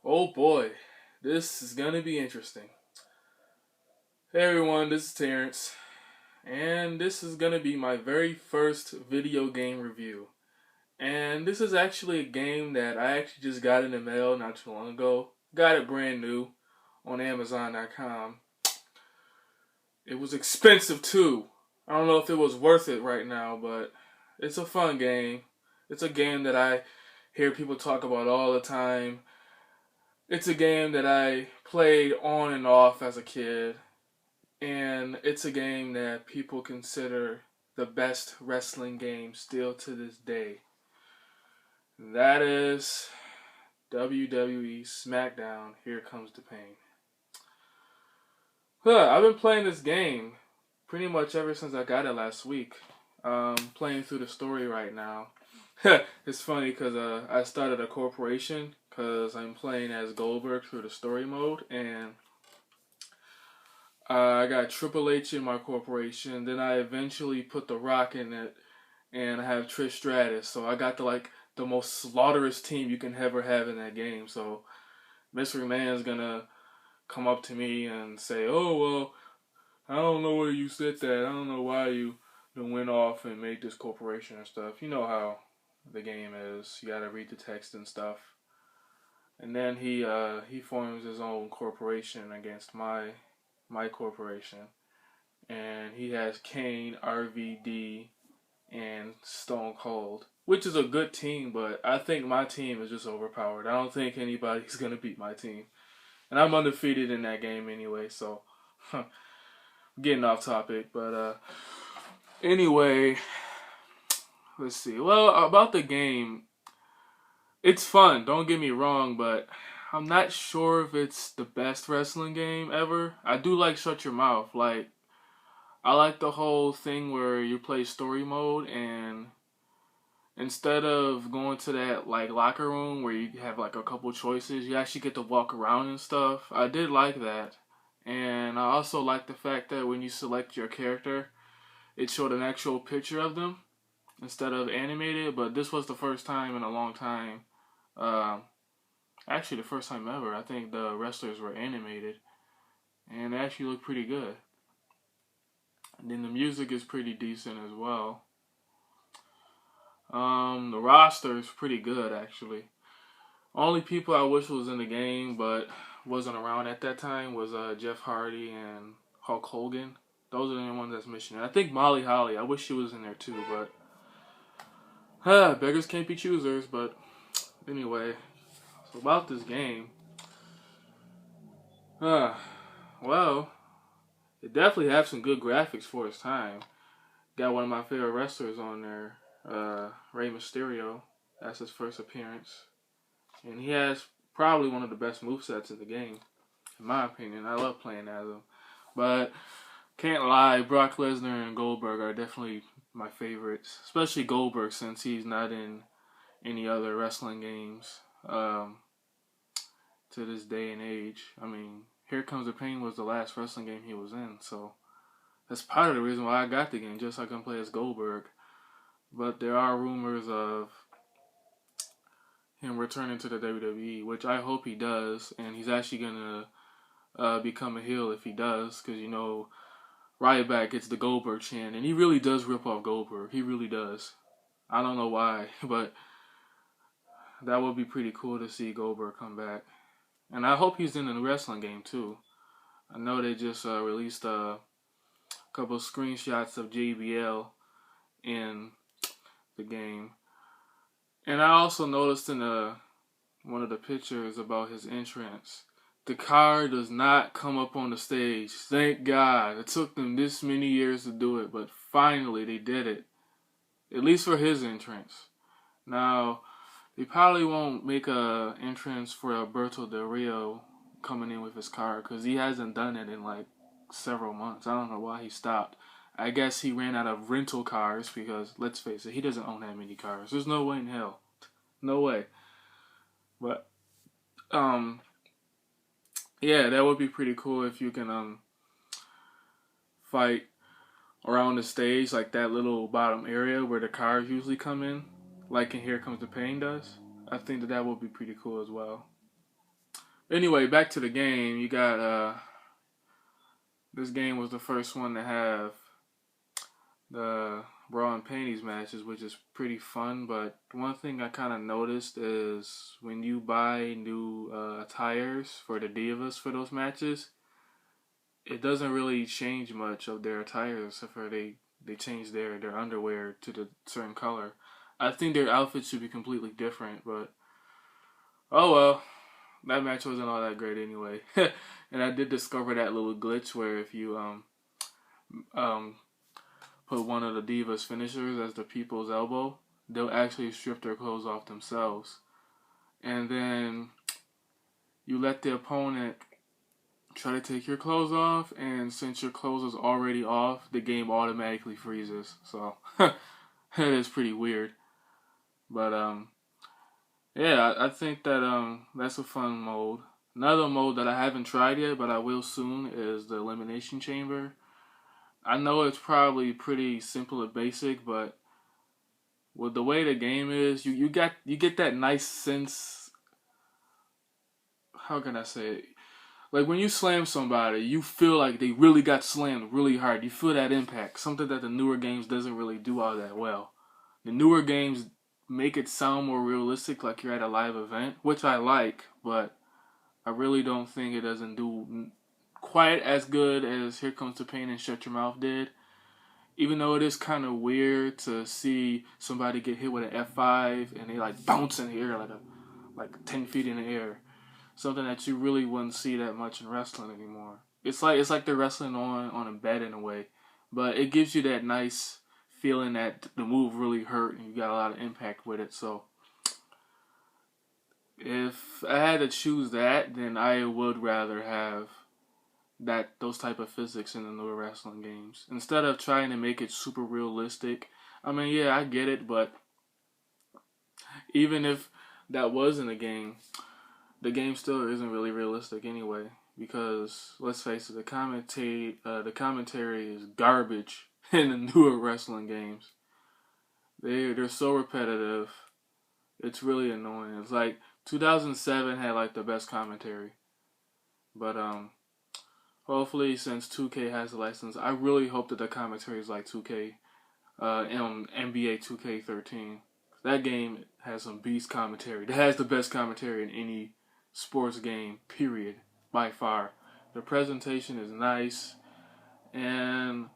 Oh boy, this is gonna be interesting. Hey everyone, this is Terrance, and this is gonna be my very first video game review. And this is actually a game that I actually just got in the mail not too long ago. Got it brand new on Amazon.com. It was expensive too. I don't know if it was worth it right now, but it's a fun game. It's a game that I hear people talk about all the time. It's a game that I played on and off as a kid, and it's a game that people consider the best wrestling game still to this day. That is WWE SmackDown. Here Comes the Pain. I've been playing this game pretty much ever since I got it last week. Playing through the story right now. It's funny because I started a corporation because I'm playing as Goldberg through the story mode, and I got Triple H in my corporation. Then I eventually put The Rock in it, and I have Trish Stratus. So I got the most slaughterous team you can ever have in that game. So Mr. McMahon's gonna come up to me and say, "Oh well, I don't know where you sit that. I don't know why you went off and made this corporation and stuff." You know how the game is. You gotta read the text and stuff. And then he forms his own corporation against my corporation, and he has Kane, RVD, and Stone Cold, which is a good team, but I think my team is just overpowered. I don't think anybody's gonna beat my team, and I'm undefeated in that game anyway. So, getting off topic, but anyway, let's see. Well, about the game, it's fun. Don't get me wrong, but I'm not sure if it's the best wrestling game ever. I do like Shut Your Mouth. I like the whole thing where you play story mode, and instead of going to that locker room where you have a couple choices, you actually get to walk around and stuff. I did like that. And I also like the fact that when you select your character, it showed an actual picture of them instead of animated, but this was the first time in a long time. Um, Actually, the first time ever. I think the wrestlers were animated, and they actually look pretty good. And then the music is pretty decent as well. The roster is pretty good actually. Only people I wish was in the game but wasn't around at that time was Jeff Hardy and Hulk Hogan. Those are the only ones that's missing. I think Molly Holly. I wish she was in there too, but beggars can't be choosers. But anyway, so about this game, uh, well, it definitely have some good graphics for its time. Got one of my favorite wrestlers on there, Rey Mysterio. That's his first appearance. And he has probably one of the best movesets in the game, in my opinion. I love playing as him. But can't lie, Brock Lesnar and Goldberg are definitely my favorites. Especially Goldberg since he's not in any other wrestling games to this day and age. I mean, Here Comes the Pain was the last wrestling game he was in, so that's part of the reason why I got the game, just so I can play as Goldberg. But there are rumors of him returning to the WWE, which I hope he does, and he's actually gonna become a heel if he does, because Ryback gets the Goldberg chant, and he really does rip off Goldberg. He really does. I don't know why, but that would be pretty cool to see Goldberg come back, and I hope he's in the wrestling game too. I know they just released a couple of screenshots of JBL in the game. And I also noticed in one of the pictures about his entrance, the car does not come up on the stage. Thank God. It took them this many years to do it, but finally they did it. At least for his entrance. Now, they probably won't make a entrance for Alberto Del Rio coming in with his car, because he hasn't done it in several months. I don't know why he stopped. I guess he ran out of rental cars because, let's face it, he doesn't own that many cars. There's no way in hell. No way. But, yeah, that would be pretty cool if you can, fight around the stage, like that little bottom area where the cars usually come in, like in Here Comes the Pain does. I think that would be pretty cool as well. Anyway, back to the game. You got this game was the first one to have the bra and panties matches, which is pretty fun. But one thing I kind of noticed is when you buy new attires for the divas for those matches, it doesn't really change much of their attire except for they change their underwear to the certain color. I think their outfits should be completely different, but oh well. That match wasn't all that great anyway. And I did discover that little glitch where if you um put one of the divas finishers as the people's elbow, they'll actually strip their clothes off themselves. And then you let the opponent try to take your clothes off, and since your clothes is already off, the game automatically freezes. So it is pretty weird. But yeah, I think that that's a fun mode. Another mode that I haven't tried yet, but I will soon, is the Elimination Chamber. I know it's probably pretty simple and basic, but with the way the game is, you get that nice sense. How can I say it? Like when you slam somebody, you feel like they really got slammed really hard. You feel that impact, something that the newer games doesn't really do all that well. The newer games make it sound more realistic, like you're at a live event, which I like, but I really don't think it doesn't do quite as good as Here Comes the Pain and Shut Your Mouth did. Even though it is kind of weird to see somebody get hit with an F5 and they like bounce in the air like 10 feet in the air. Something that you really wouldn't see that much in wrestling anymore. It's like they're wrestling on a bed in a way, but it gives you that nice feeling that the move really hurt and you got a lot of impact with it. So if I had to choose that, then I would rather have those type of physics in the newer wrestling games instead of trying to make it super realistic. I mean, yeah, I get it, but even if that was in the game still isn't really realistic anyway. Because let's face it, the commentary is garbage in the newer wrestling games. They're so repetitive. It's really annoying. It's like 2007 had like the best commentary, but hopefully since 2K has the license, I really hope that the commentary is like 2K, NBA 2K13. That game has some beast commentary. It has the best commentary in any sports game, period, by far. The presentation is nice, and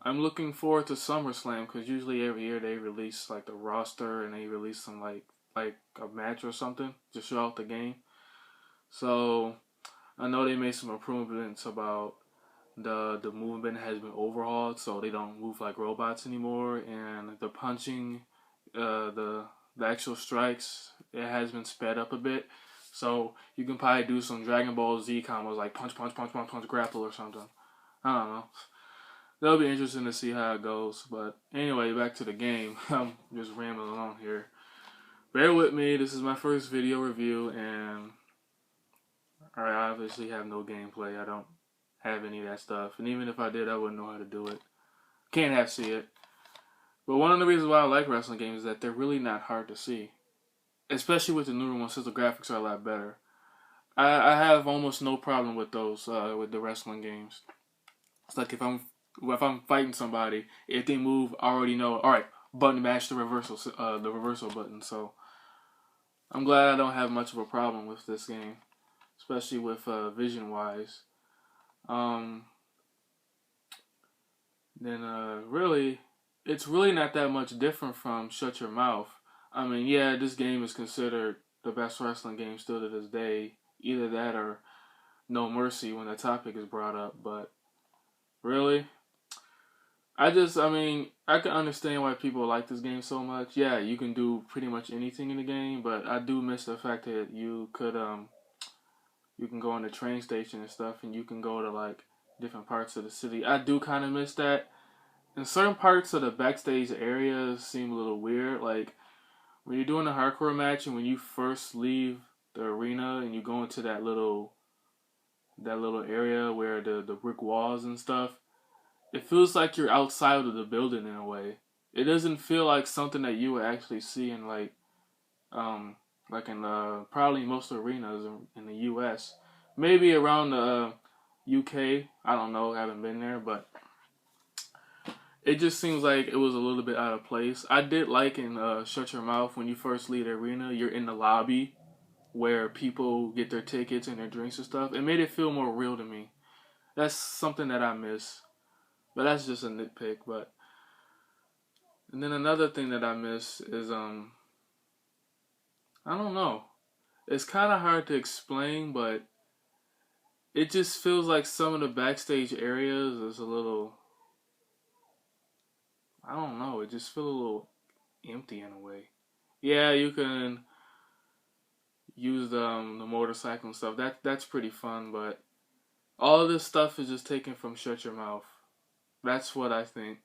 I'm looking forward to SummerSlam because usually every year they release like the roster and they release some like a match or something to show off the game. So I know they made some improvements about the movement has been overhauled, so they don't move like robots anymore, and the punching, the actual strikes, it has been sped up a bit. So you can probably do some Dragon Ball Z combos like punch, punch, punch, punch, punch, grapple or something. I don't know. That'll be interesting to see how it goes. But anyway, back to the game. I'm just rambling on here. Bear with me. This is my first video review, and I obviously have no gameplay. I don't have any of that stuff. And even if I did, I wouldn't know how to do it. Can't have see it. But one of the reasons why I like wrestling games is that they're really not hard to see. Especially with the newer ones, since the graphics are a lot better. I have almost no problem with those, with the wrestling games. It's like if I'm fighting somebody, if they move, I already know. All right, button mash the reversal button. So I'm glad I don't have much of a problem with this game, especially with vision wise. Then really, it's really not that much different from Shut Your Mouth. I mean, yeah, this game is considered the best wrestling game still to this day. Either that or No Mercy when the topic is brought up. But really, I mean, I can understand why people like this game so much. Yeah, you can do pretty much anything in the game, but I do miss the fact that you can go on the train station and stuff, and you can go to like different parts of the city. I do kind of miss that. And certain parts of the backstage areas seem a little weird. Like when you're doing a hardcore match, and when you first leave the arena and you go into that little area where the brick walls and stuff, it feels like you're outside of the building in a way. It doesn't feel like something that you would actually see in like like in probably most arenas in the U.S. Maybe around the UK. I don't know. I haven't been there, but it just seems like it was a little bit out of place. I did like in Shut Your Mouth when you first leave the arena, you're in the lobby where people get their tickets and their drinks and stuff. It made it feel more real to me. That's something that I miss. But that's just a nitpick. But and then another thing that I miss is I don't know. It's kind of hard to explain, but it just feels like some of the backstage areas is a little, I don't know, it just feels a little empty in a way. Yeah, you can use the motorcycle and stuff. That's pretty fun, but all of this stuff is just taken from Shut Your Mouth. That's what I think.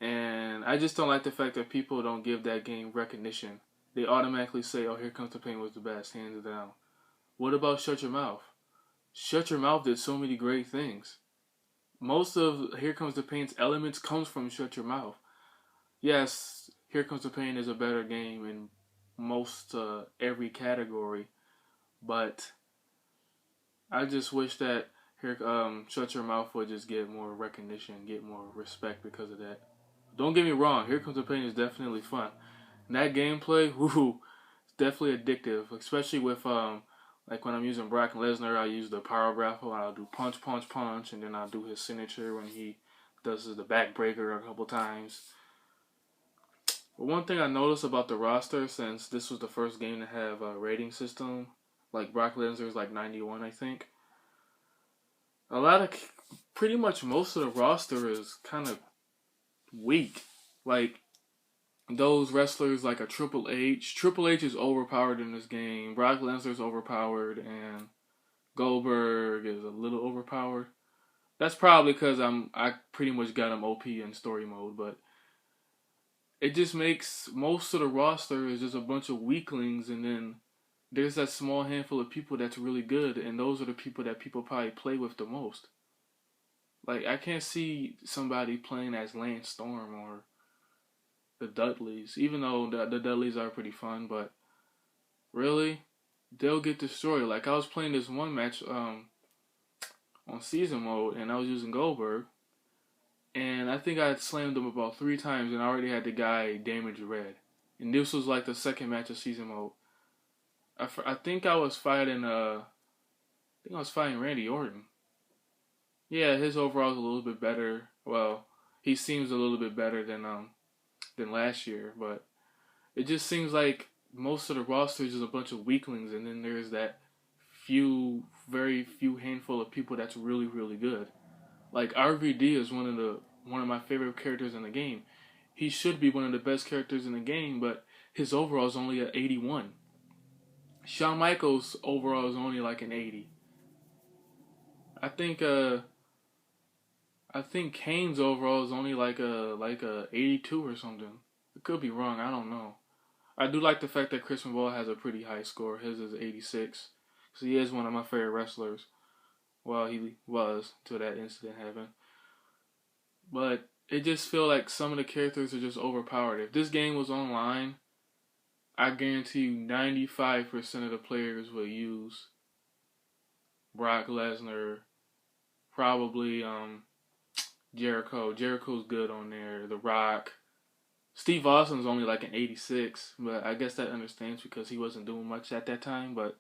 And I just don't like the fact that people don't give that game recognition. They automatically say, "Oh, Here Comes the Pain was the best, hands down." What about Shut Your Mouth? Shut Your Mouth did so many great things. Most of Here Comes the Pain's elements comes from Shut Your Mouth. Yes, Here Comes the Pain is a better game in most every category, but I just wish that here Shut Your Mouth would just get more recognition, get more respect because of that. Don't get me wrong, Here Comes the Pain is definitely fun. And that gameplay, whoo, it's definitely addictive, especially with like when I'm using Brock Lesnar, I use the power grapple, I'll do punch, punch, punch, and then I'll do his signature when he does the backbreaker a couple times. But one thing I noticed about the roster, since this was the first game to have a rating system, like Brock Lesnar's like 91, I think. A lot of, pretty much most of the roster is kind of weak. Like those wrestlers like a Triple H. Triple H is overpowered in this game. Brock Lesnar's overpowered, and Goldberg is a little overpowered. That's probably because I pretty much got him OP in story mode, but it just makes most of the roster is just a bunch of weaklings, and then there's that small handful of people that's really good, and those are the people that people probably play with the most. Like I can't see somebody playing as Lance Storm or the Dudleys, even though the Dudleys are pretty fun, but really, they'll get destroyed. Like I was playing this one match on season mode, and I was using Goldberg, and I think I had slammed him about 3 times, and I already had the guy damage red. And this was like the second match of season mode. I think I was fighting Randy Orton. Yeah, his overall is a little bit better. Well, he seems a little bit better than last year, but it just seems like most of the roster is just a bunch of weaklings, and then there's that very few handful of people that's really really good. Like RVD is one of my favorite characters in the game. He should be one of the best characters in the game, but his overall is only at 81. Shawn Michaels overall is only like an 80. I think Kane's overall is only like a 82 or something. It could be wrong. I don't know. I do like the fact that Chris Benoit has a pretty high score. His is 86. So he is one of my favorite wrestlers. Well, he was until that incident happened. But it just feels like some of the characters are just overpowered. If this game was online, I guarantee you 95% of the players will use Brock Lesnar, probably Jericho. Jericho's good on there. The Rock. Steve Austin's only like an 86, but I guess that understands because he wasn't doing much at that time. But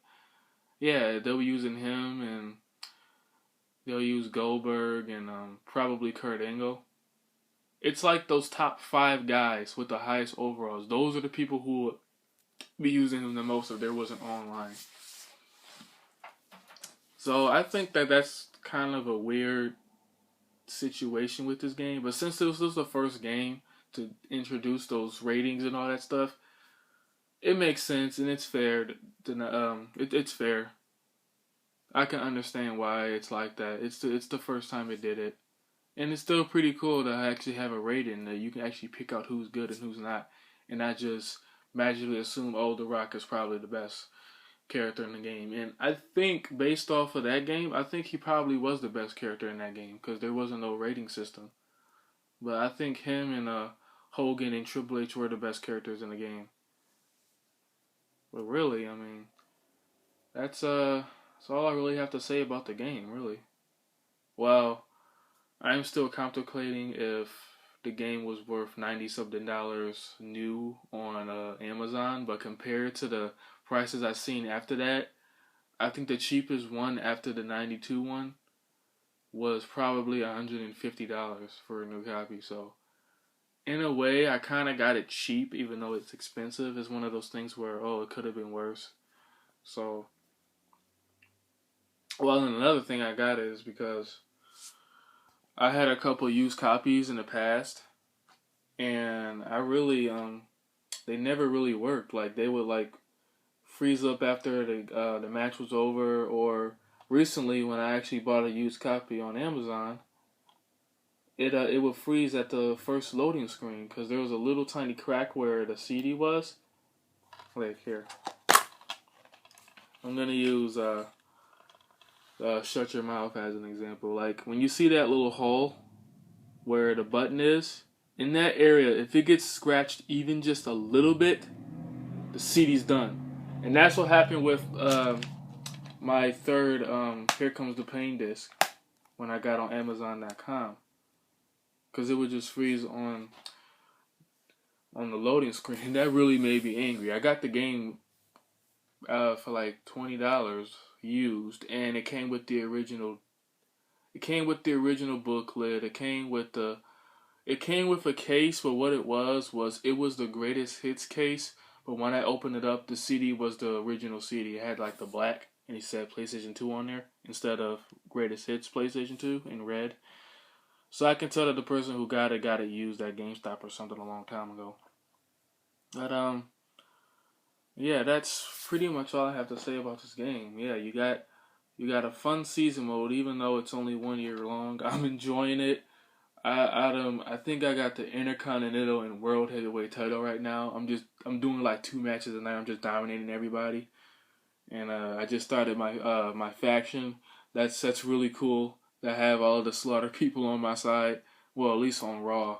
yeah, they'll be using him, and they'll use Goldberg and probably Kurt Angle. It's like those top 5 guys with the highest overalls. Those are the people who would be using him the most if there wasn't online. So I think that that's kind of a weird situation with this game. But since this was the first game to introduce those ratings and all that stuff, it makes sense and it's fair. It's fair. I can understand why it's like that. It's the first time it did it, and it's still pretty cool to actually have a rating that you can actually pick out who's good and who's not, and not just magically assume, oh, The Rock is probably the best character in the game. And I think based off of that game, I think he probably was the best character in that game because there wasn't no rating system. But I think him and Hogan and Triple H were the best characters in the game. But really, I mean, that's all I really have to say about the game, really. Well, I'm still contemplating if the game was worth 90 something dollars new on Amazon, but compared to the prices I've seen after that, I think the cheapest one after the 92 one was probably $150 for a new copy. So in a way, I kind of got it cheap, even though it's expensive. It's one of those things where, oh, it could have been worse. So, well, and another thing I got is because I had a couple used copies in the past, and I really, they never really worked. Like they would like freeze up after the match was over, or recently when I actually bought a used copy on Amazon, it would freeze at the first loading screen because there was a little tiny crack where the CD was. Like here, I'm gonna use Shut Your Mouth as an example. Like when you see that little hole where the button is, in that area, if it gets scratched even just a little bit, the CD's done. And that's what happened with my third Here Comes the Pain disc when I got on Amazon.com. Because it would just freeze on the loading screen. And that really made me angry. I got the game for like $20 used, and it came with the original. It came with the original booklet. It came with a case, but what it was it was the greatest hits case. But when I opened it up, the CD was the original CD. It had like the black, and it said PlayStation 2 on there instead of greatest hits PlayStation 2 in red. So I can tell that the person who got it used at GameStop or something a long time ago. But yeah, that's pretty much all I have to say about this game. Yeah, you got a fun season mode, even though it's only 1 year long. I'm enjoying it. I think I got the Intercontinental and World Heavyweight title right now. I'm doing like 2 matches a night. I'm just dominating everybody, and I just started my faction. That's really cool. To have all the Slaughter people on my side. Well, at least on Raw.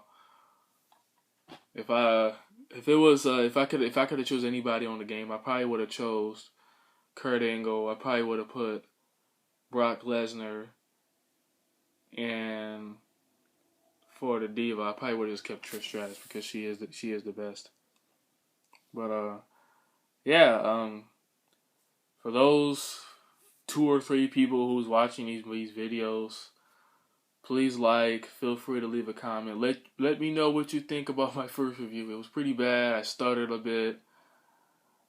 If I if I could have chose anybody on the game, I probably would have chose Kurt Angle. I probably would have put Brock Lesnar, and for the Diva, I probably would have just kept Trish Stratus because she is the best. But yeah, for those 2 or 3 people who's watching these videos, please feel free to leave a comment. Let me know what you think about my first review. It was pretty bad. I stuttered a bit.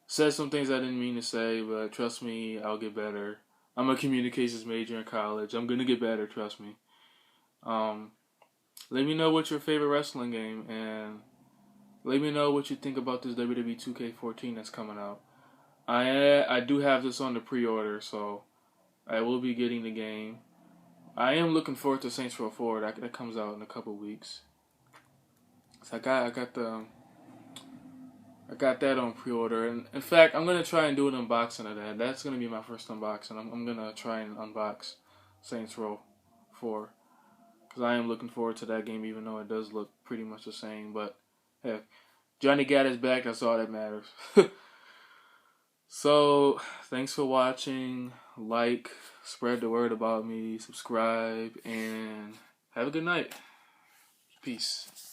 Said some things I didn't mean to say, but trust me, I'll get better. I'm a communications major in college. I'm gonna get better, trust me. Let me know what's your favorite wrestling game, and let me know what you think about this WWE 2K14 that's coming out. I do have this on the pre-order, so I will be getting the game. I am looking forward to Saints Row 4. That comes out in a couple weeks. So I got that on pre-order, and in fact, I'm gonna try and do an unboxing of that. That's gonna be my first unboxing. I'm gonna try and unbox Saints Row 4 because I am looking forward to that game, even though it does look pretty much the same. But heck, Johnny got his back. That's all that matters. So, thanks for watching. Like, spread the word about me, subscribe, and have a good night. Peace.